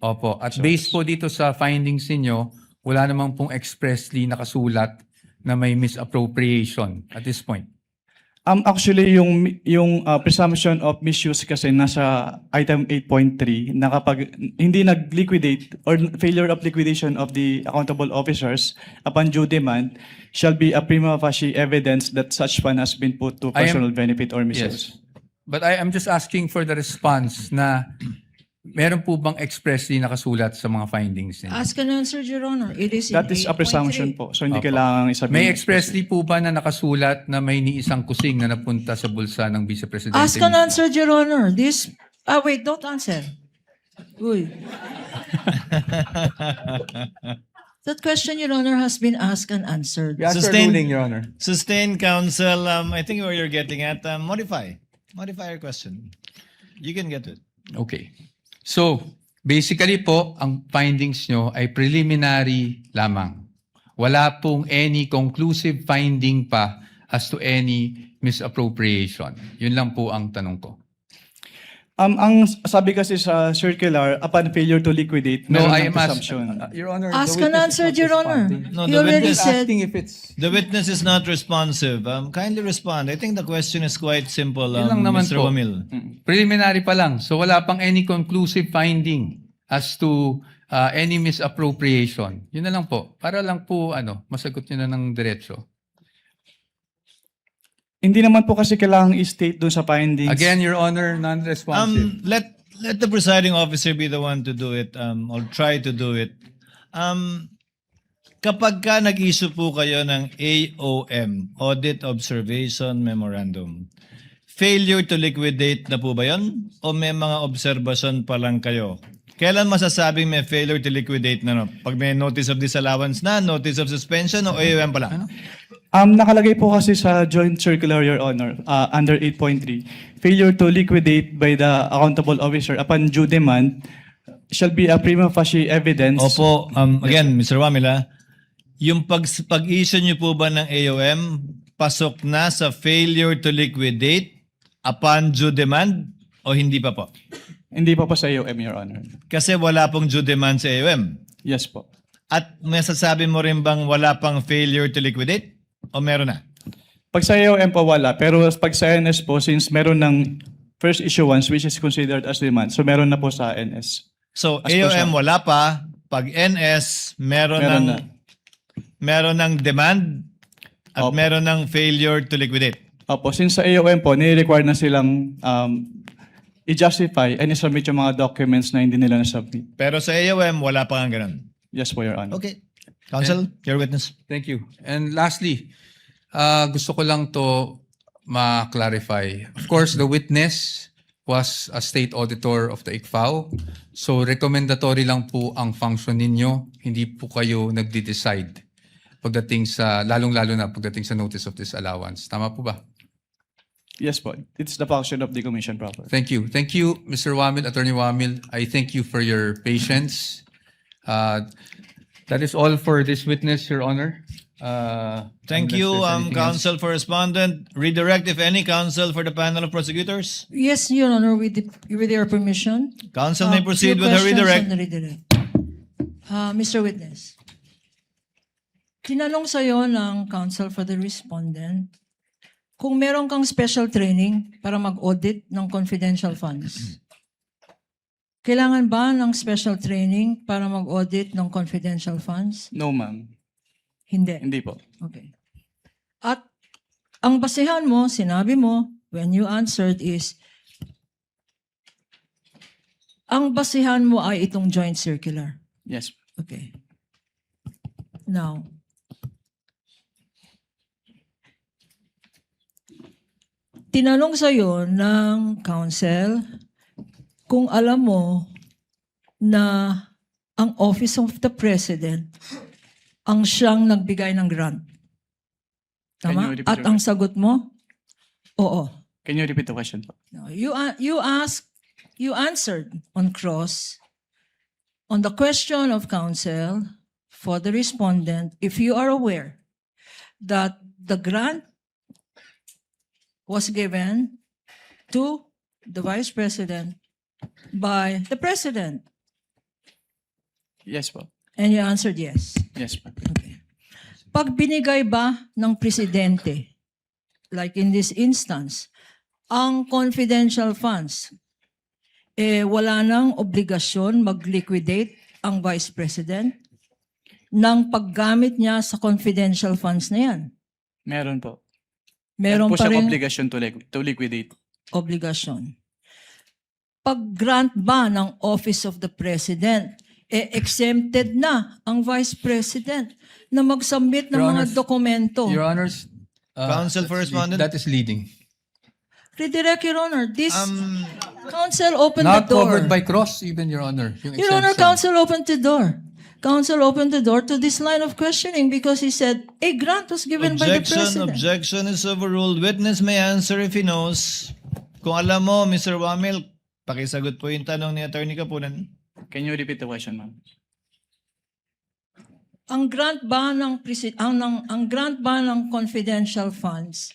Opo. At based po dito sa findings ninyo, wala namang pong expressly nakasulat na may misappropriation at this point. Actually, yung presumption of misuse kasi nasa item 8.3 na kapag hindi nag-liquidate or failure of liquidation of the accountable officers upon due demand shall be a prima facie evidence that such fund has been put to I am- personal benefit or misuse. Yes. But I am just asking for the response na meron po bang expressly nakasulat sa mga findings ninyo? Ask and answer, Your Honor. It is in That is a 8.3. presumption po. So hindi Opo. kailangan isabihin. May expressly po ba na nakasulat na may ni isang kusing na napunta sa bulsa ng Vice Presidente? Ask and answer, Your Honor. This, wait, don't answer. Uy. That question, Your Honor, has been asked and answered. We ask for Sustain- ruling, Your Honor. Sustained counsel, I think where you're getting at, modify your question. You can get it. Okay. So, basically po, ang findings nyo ay preliminary lamang. Wala pong any conclusive finding pa as to any misappropriation. Yun lang po ang tanong ko. Ang sabi kasi sa circular, upon failure to liquidate, No, meron I ng am presumption. Your Honor, Ask the and witness is answer, not Your Honor. responding. No, You the already witness- said, Asking if it's... The witness is not responsive. Kindly respond. I think the question is quite simple, Yun lang naman Mr. po. Wamil. Preliminary pa lang. So wala pang any conclusive finding as to any misappropriation. Yun na lang po. Para lang po masagot nyo na ng diretso. Hindi naman po kasi kailangang i-state doon sa findings. Again, Your Honor, non-responsive. Let the presiding officer be the one to do it, or try to do it. Kapag ka nag-issue po kayo ng AOM, Audit Observation Memorandum, failure to liquidate na po ba yun? O may mga observation pa lang kayo? Kailan masasabing may failure to liquidate na? No? Pag may notice of disallowance na, notice of suspension, o AOM pa lang? Nakalagay po kasi sa joint circular, Your Honor, under 8.3, failure to liquidate by the accountable officer upon due demand shall be a prima facie evidence. Opo, again, Mr. Wamila, yung pag-issue niyo po ba ng AOM, pasok na sa failure to liquidate upon due demand o hindi pa po? Hindi pa sa AOM, Your Honor. Kasi wala pong due demand sa AOM. Yes po. At masasabi mo rin bang wala pang failure to liquidate? O meron na? Pag sa AOM po wala, pero pag sa NS po, since meron ng first issuance which is considered as demand, so meron na po sa NS. So, As per AOM sa- wala pa. Pag NS, meron ng demand at Opo. meron ng failure to liquidate. Opo, since sa AOM po, nire-require na silang i-justify and i-submit yung mga documents na hindi nila na-submit. Pero sa AOM, wala pa nga ganun. Yes po, Your Honor. Okay. Counsel, your witness. Thank you. And lastly, gusto ko lang to ma-clarify. Of course, the witness was a state auditor of the ICFAO. So recommendatory lang po ang function ninyo. Hindi po kayo nagde-decide pagdating sa, lalong-lalo na pagdating sa notice of disallowance. Tama po ba? Yes po. It's the function of the commission proper. Thank you. Thank you, Mr. Wamil, Attorney Wamil. I thank you for your patience. That is all for this witness, Your Honor. Thank Unless you, there's anything else. counsel for respondent. Redirect, if any, counsel for the panel of prosecutors. yes, Your Honor, with your permission. Counsel may Few proceed with her questions redirect. on the redirect. Mr. Witness, tinanong sa'yo ng counsel for the respondent kung meron kang special training para mag-audit ng confidential funds. Kailangan ba ng special training para mag-audit ng confidential funds? No, ma'am. Hindi. Hindi po. Okay. At ang basehan mo, sinabi mo, when you answered is, ang basehan mo ay itong joint circular. Yes. Okay. Now, tinanong sa'yo ng counsel kung alam mo na ang Office of the President ang siyang nagbigay ng grant. Can Tama? you repeat At your ang sagot mo? Oo. Can you repeat the question po? No, you answered on cross on the question of counsel for the respondent if you are aware that the grant was given to the Vice President by the President. Yes po. And you answered yes. Yes po. Okay. Pag binigay ba ng presidente, like in this instance, ang confidential funds, wala nang obligasyon mag-liquidate ang Vice President ng paggamit niya sa confidential funds na yan. Meron po. Meron po pa siyang rin obligation to liquidate. obligasyon. Pag-grant ba ng Office of the President, exempted na ang Vice President na mag-submit ng Your mga Honor, dokumento. Your Honors, Counsel for respondent. that is leading. Redirect, Your Honor. This counsel opened the Not door. covered by cross, even, Your Honor. Yung Your Honor, exemption. counsel opened the door. Counsel opened the door to this line of questioning because he said a grant was given by the President. Objection is overruled. Witness may answer if he knows. Kung alam mo, Mr. Wamil, pakisagot po yung tanong ni Attorney Kapunan. Can you repeat the question, ma'am? Ang grant ba ng ang grant ba ng confidential funds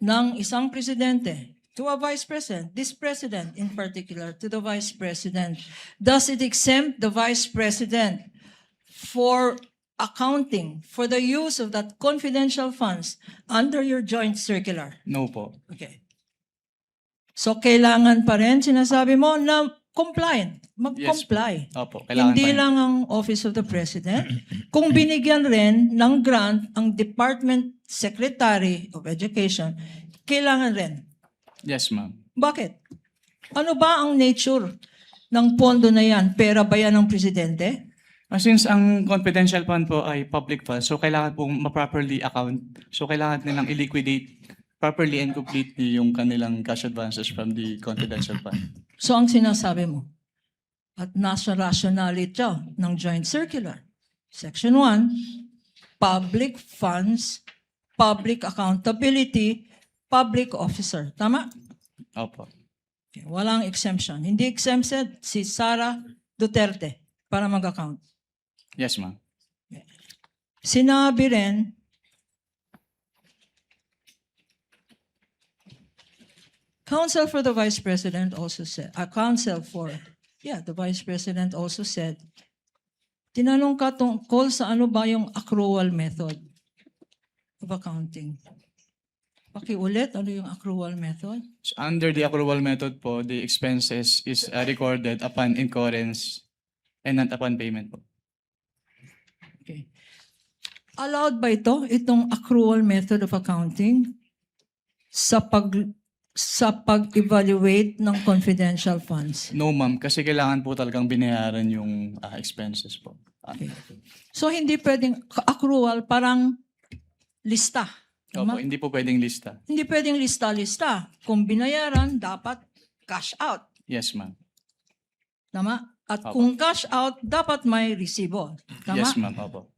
ng isang presidente to a vice president, this president in particular, to the vice president, does it exempt the vice president for accounting for the use of that confidential funds under your joint circular? No po. Okay. So kailangan pa rin, sinasabi mo, na compliant, mag-comply. Opo, kailangan Hindi pa rin. lang ang Office of the President. Kung binigyan rin ng grant ang Department Secretary of Education, kailangan rin. Yes, ma'am. Bakit? Ano ba ang nature ng pondo na yan? Pera ba yan ng Presidente? Since ang confidential fund po ay public fund, so kailangan pong ma-properly account. So kailangan nilang i-liquidate properly and completely yung kanilang cash advances from the confidential fund. So ang sinasabi mo, at nasa rationality ng Joint Circular, Section 1, public funds, public accountability, public officer. Tama? Opo. Okay, walang exemption. Hindi exempted si Sara Duterte para mag-account. Yes, ma'am. Sinabi rin, Counsel for the Vice President also said, the Vice President also said, tinanong ka tungkol sa ano ba yung accrual method of accounting. Pakiulit, ano yung accrual method? So under the accrual method po, the expenses is recorded upon incurrence and not upon payment po. Okay. Allowed ba itong accrual method of accounting sa pag-evaluate ng confidential funds? No, ma'am, kasi kailangan po talagang binayaran yung expenses po. Okay. So hindi pwedeng accrual, parang lista. Opo, Tama? hindi po pwedeng lista. Hindi pwedeng lista-lista. Kung binayaran, dapat cash out. Yes, ma'am. Tama? At Opo. kung cash out, dapat may resibo. Tama? Yes, ma'am. Opo.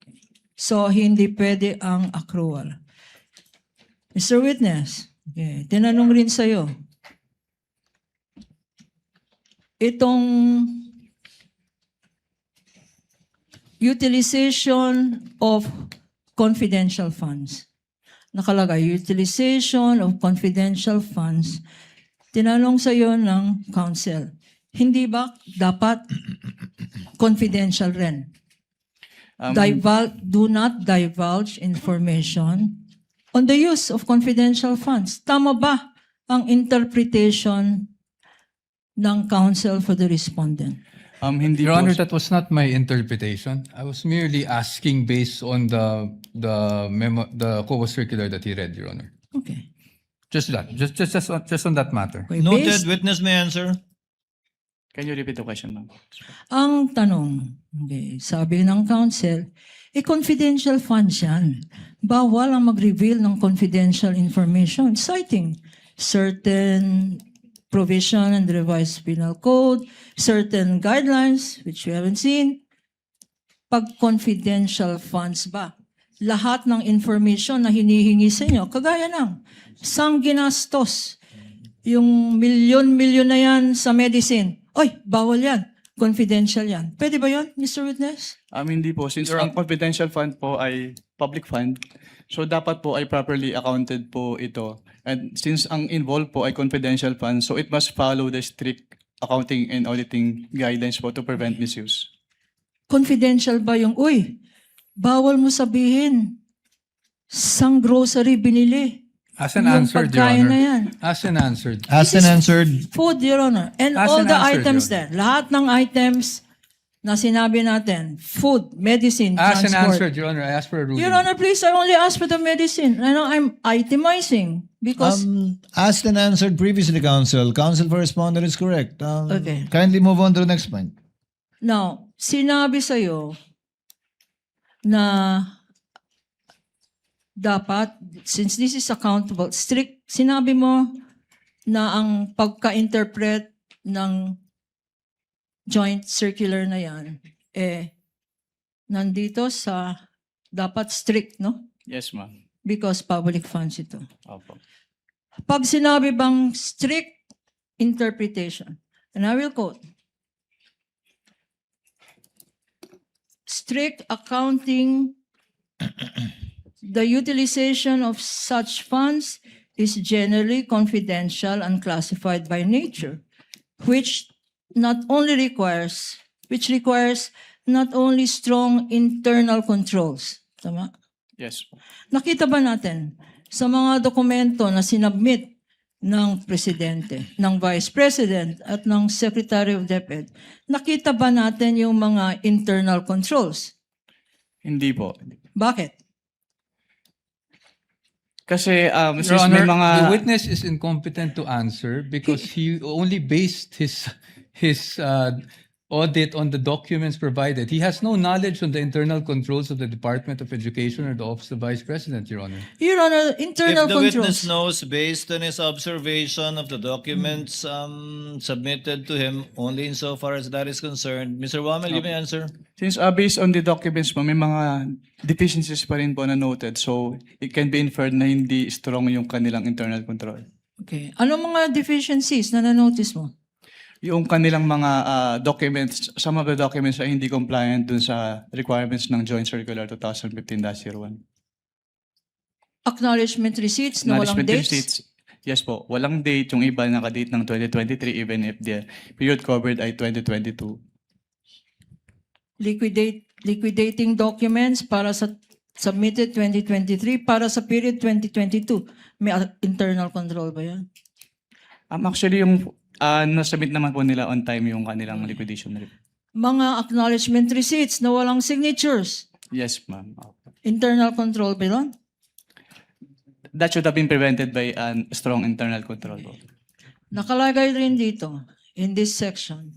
So, hindi pwede ang accrual. Mr. Witness, okay, tinanong rin sa'yo, itong utilization of confidential funds. Nakalagay, utilization of confidential funds. Tinanong sa'yo ng counsel, hindi ba dapat confidential rin? Do not divulge information on the use of confidential funds. Tama ba ang interpretation ng counsel for the respondent? Hindi Your po. Honor, that was not my interpretation. I was merely asking based on the COA circular that he read, Your Honor. Okay. Just that, just on that matter. Okay, Noted. based- Witness may answer. Can you repeat the question, ma'am? Ang tanong, okay, sabi ng counsel, confidential funds yan. Bawal ang mag-reveal ng confidential information, citing certain provision in the revised penal code, certain guidelines, which we haven't seen. Pag confidential funds ba, lahat ng information na hinihingi sa inyo, kagaya ng sang ginastos, yung milyon-milyon na yan sa medicine, oy, bawal yan, confidential yan. Pwede ba yan, Mr. Witness? Hindi po. Since ang confidential fund po ay public fund, so dapat po ay properly accounted po ito. And since ang involved po ay confidential fund, so it must follow the strict accounting and auditing guidelines po to prevent misuse. confidential ba yung, bawal mo sabihin, sang grocery binili. As an Yung answered, Your pagkain na Honor. yan. As an answered. As an answered, Food, Your Honor. And As all an the answer, items Your there. Lahat ng items na sinabi natin. Food, medicine, As an transport. answered, Your Honor. I ask for a ruling. Your Honor, please, I only asked for the medicine. I know I'm itemizing because asked and answered previously, counsel. Counsel for responder is correct. Okay. Kindly move on to the next point. now, sinabi sa'yo na dapat, since this is accountable, sinabi mo na ang pagka-interpret ng joint circular na yan, nandito sa dapat strict, no? Yes, ma'am. Because public funds ito. Opo. Pag sinabi bang strict interpretation, and I will quote, strict accounting, the utilization of such funds is generally confidential and classified by nature, which requires not only strong internal controls. Tama? Yes. Nakita ba natin sa mga dokumento na sinabmit ng Presidente, ng Vice President at ng Secretary of DepEd, nakita ba natin yung mga internal controls? Hindi po. Your Bakit? Kasi since Honor, may mga the witness is incompetent to answer because he only based his audit on the documents provided. He has no knowledge on the internal controls of the Department of Education or the Office of Vice President, Your Honor. Your Honor, internal If the witness controls. knows based on his observation of the documents submitted to him only insofar as that is concerned, Mr. Wamel, you may answer. Since based on the documents po, may mga deficiencies pa rin po na noted. So, it can be inferred na hindi strong yung kanilang internal control. Okay. Anong mga deficiencies na na-notice mo? Yung kanilang mga documents, some of the documents ay hindi compliant dun sa requirements ng Joint Circular 2015-01. Acknowledgement receipts na walang Acknowledgement dates? receipts, yes po, walang date. Yung iba nakadate ng 2023 even if the period covered ay 2022. Liquidating documents para sa submitted 2023 para sa period 2022. May internal control ba yan? Actually, yung nasubmit naman po nila on time yung kanilang liquidation report. Mga acknowledgement receipts na walang signatures. Yes, ma'am. Internal control ba yun? That should have been prevented by strong internal control po. Nakalagay rin dito, in this section.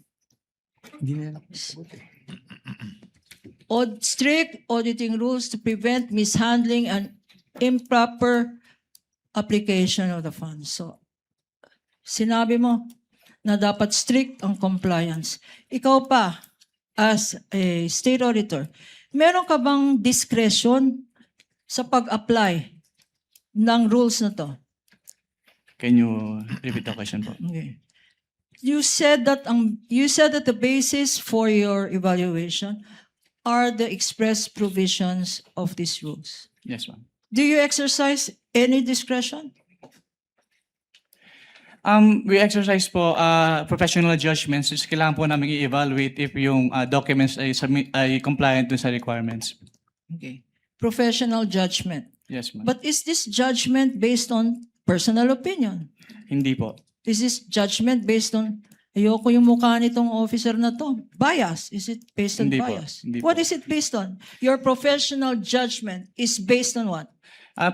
Strict auditing rules to prevent mishandling and improper application of the funds. So, sinabi mo na dapat strict ang compliance. Ikaw pa, as a state auditor, meron ka bang discretion sa pag-apply ng rules na to? Can you repeat the question po? Okay. You said that the basis for your evaluation are the express provisions of these rules. Yes, ma'am. Do you exercise any discretion? We exercise po professional judgments. Just kailangan po namin i-evaluate if yung documents ay compliant dun sa requirements. Okay. Professional judgment. Yes, ma'am. But is this judgment based on personal opinion? Hindi po. Is this judgment based on, ayoko yung mukha nitong officer na to? Bias. Is it based on Hindi po. bias? Hindi What po. is it based on? Your professional judgment is based on what?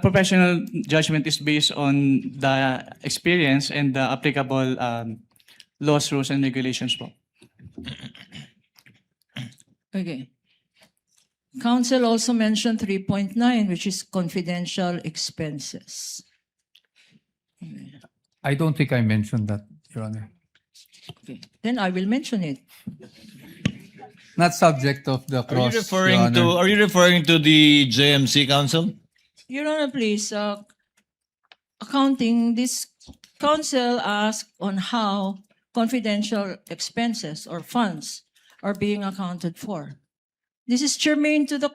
Professional judgment is based on the experience and the applicable laws, rules, and regulations po. Okay. Council also mentioned 3.9, which is confidential expenses. I don't think I mentioned that, Your Honor. Okay. Then I will mention it. Not subject of the Are you cross, Your referring Honor. to the JMC Council? Your Honor, please, accounting, this council asked on how confidential expenses or funds are being accounted for. This is germane to the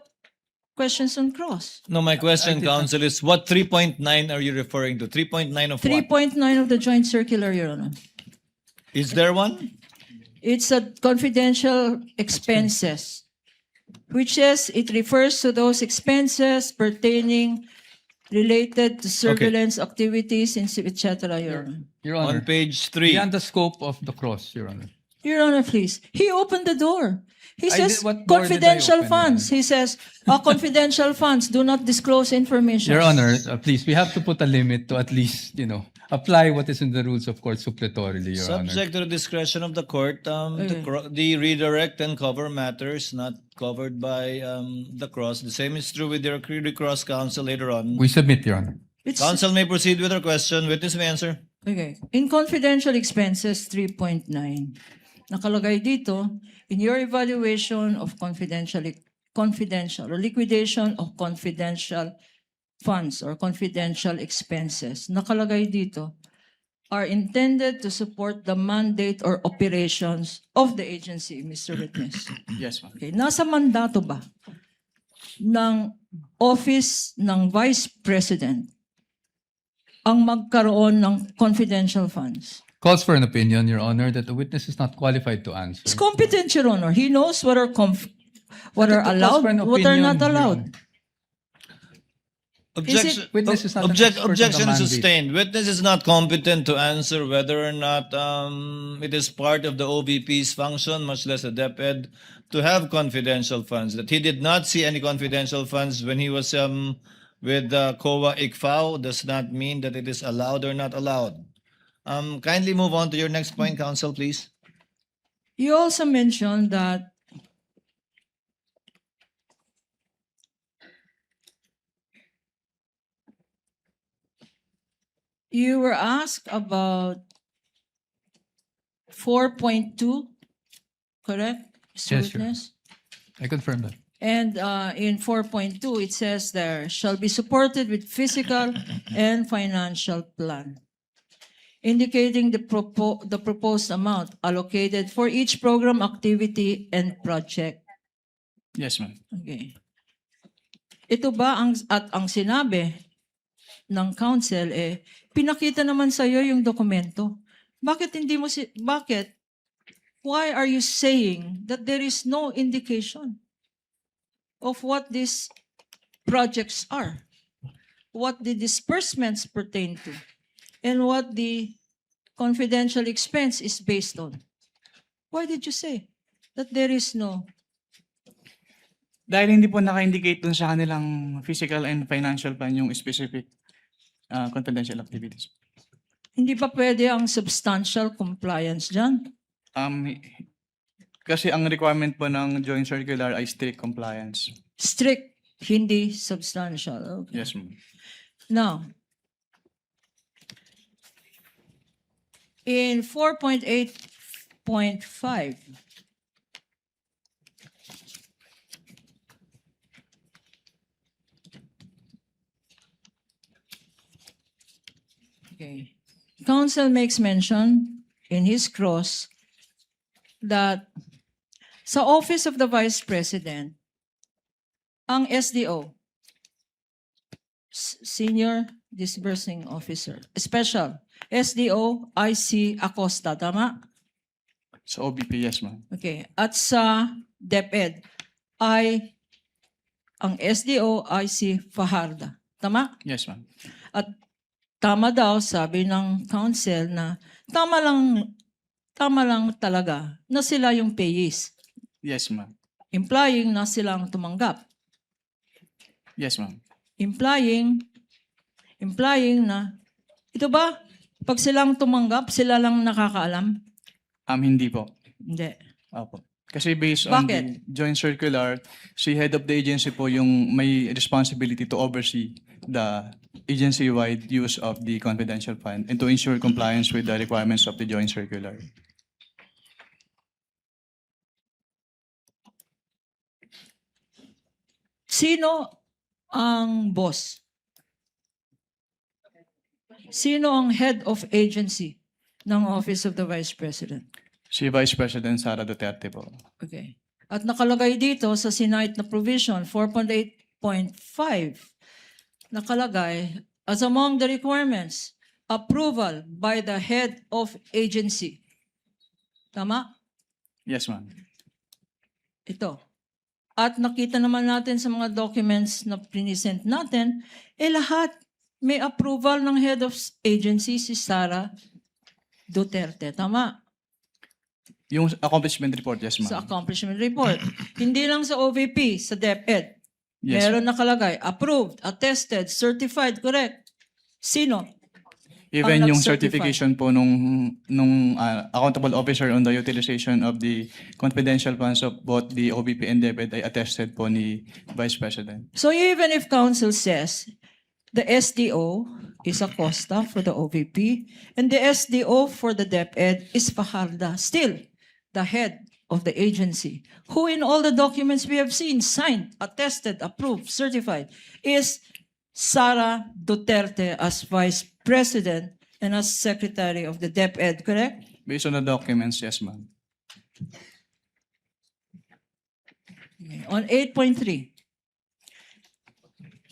questions on cross. No, my question, Council, is what 3.9 are you referring to? 3.9 of what? 3.9 of the joint circular, Your Honor. Is there one? It's a confidential expenses. which says it refers to those expenses pertaining related to surveillance activities, etc. Your Honor. Your On Honor, page 3. beyond the scope of the cross, Your Honor. Your Honor, please. He opened the door. He I says did- what door did I confidential open, Your funds. Honor? He says confidential funds do not disclose information. Your Honor, please, we have to put a limit to at least, apply what is in the rules of court suppletorily, Your Honor. Subject to the discretion of the court, Okay. the redirect and cover matters not covered by the cross. The same is true with your recross counsel later on. We submit, Your Honor. It's, Counsel may proceed with her question. Witness may answer. okay. In confidential expenses 3.9, nakalagay dito, in your evaluation of confidential or liquidation of confidential funds or confidential expenses, nakalagay dito, are intended to support the mandate or operations of the agency, Mr. Witness. Yes, ma'am. Okay, nasa mandato ba ng Office ng Vice President ang magkaroon ng confidential funds? Calls for an opinion, Your Honor, that the witness is not qualified to answer. It's competent, Your Honor. He knows what are what are Calls allowed, for an what are opinion, not Your allowed. Honor. Objection, Witness is not an expert on the objection mandate. sustained. Witness is not competent to answer whether or not it is part of the OVP's function, much less a DepEd, to have confidential funds. That he did not see any confidential funds when he was with COA ICFAO does not mean that it is allowed or not allowed. Kindly move on to your next point, counsel, please. You also mentioned that you were asked about 4.2, correct, Mr. Yes, Your Witness? I confirm that. And in 4.2, it says there shall be supported with physical and financial plan, indicating the proposed amount allocated for each program activity and project. Yes, ma'am. Okay. Ito ba ang sinabi ng council pinakita naman sa iyo yung dokumento. Bakit hindi mo why are you saying that there is no indication of what these projects are, what the disbursements pertain to, and what the confidential expense is based on? Why did you say that there is no? Dahil hindi po naka-indicate dun sa kanilang physical and financial plan yung specific confidential activities. Hindi ba pwede ang substantial compliance dyan? Kasi ang requirement po ng joint circular ay strict compliance. Strict, hindi substantial. Okay. Yes, ma'am. Now, in 4.8.5, okay, Council makes mention in his cross that sa Office of the Vice President, ang SDO, Senior Disbursing Officer, Special, SDO IC Acosta, tama? Sa OBP, yes, ma'am. Okay. At sa DepEd, ay ang SDO IC Fajarda, tama? Yes, ma'am. At tama daw, sabi ng council na tama lang talaga na sila yung payees, Yes, ma'am. implying na silang tumanggap. Yes, ma'am. Implying na, ito ba, pag silang tumanggap, sila lang nakakaalam? Hindi po. Hindi. Opo. Kasi based on Bakit? the joint circular, si head of the agency po yung may responsibility to oversee the agency-wide use of the confidential fund and to ensure compliance with the requirements of the joint circular. Sino ang boss? Sino ang head of agency ng Office of the Vice President? Si Vice President Sara Duterte po. Okay. At nakalagay dito sa Senate na provision 4.8.5, nakalagay, as among the requirements, approval by the head of agency. Tama? Yes, ma'am. Ito. at nakita naman natin sa mga documents na present natin, lahat may approval ng head of agency si Sara Duterte. Tama? Yung accomplishment report, yes, Sa ma'am. accomplishment report. Hindi lang sa OVP, sa DepEd. Yes, Meron nakalagay, approved, attested, certified, correct? Sino? Even ang yung nag-certify. certification po nung accountable officer on the utilization of the confidential funds of both the OVP and DepEd ay attested po ni Vice President. So even if council says the SDO is Acosta for the OVP and the SDO for the DepEd is Fajarda, still the head of the agency, who in all the documents we have seen, signed, attested, approved, certified, is Sara Duterte as Vice President and as Secretary of the DepEd, correct? Based on the documents, yes, ma'am. On 8.3,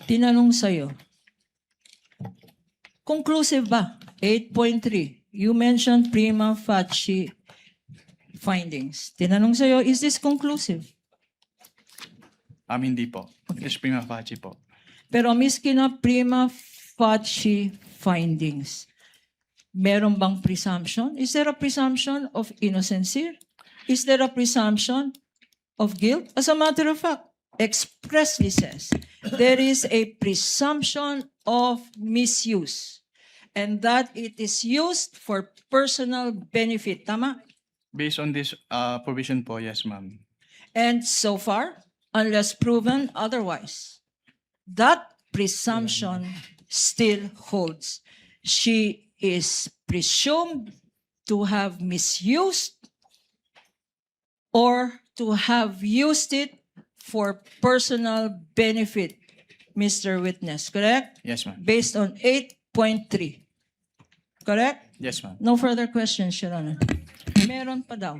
tinanong sa'yo, conclusive ba? 8.3, you mentioned prima facie findings. Tinanong sa'yo, is this conclusive? Hindi po. It's prima facie po. Pero miski na prima facie findings, meron bang presumption? Is there a presumption of innocency? Is there a presumption of guilt? As a matter of fact, expressly says, there is a presumption of misuse and that it is used for personal benefit. Tama? Based on this provision po, yes, ma'am. And so far, unless proven otherwise, that presumption still holds. She is presumed to have misused or to have used it for personal benefit, Mr. Witness, correct? Yes, ma'am. Based on 8.3. Correct? Yes, ma'am. No further questions, Your Honor. Meron pa daw.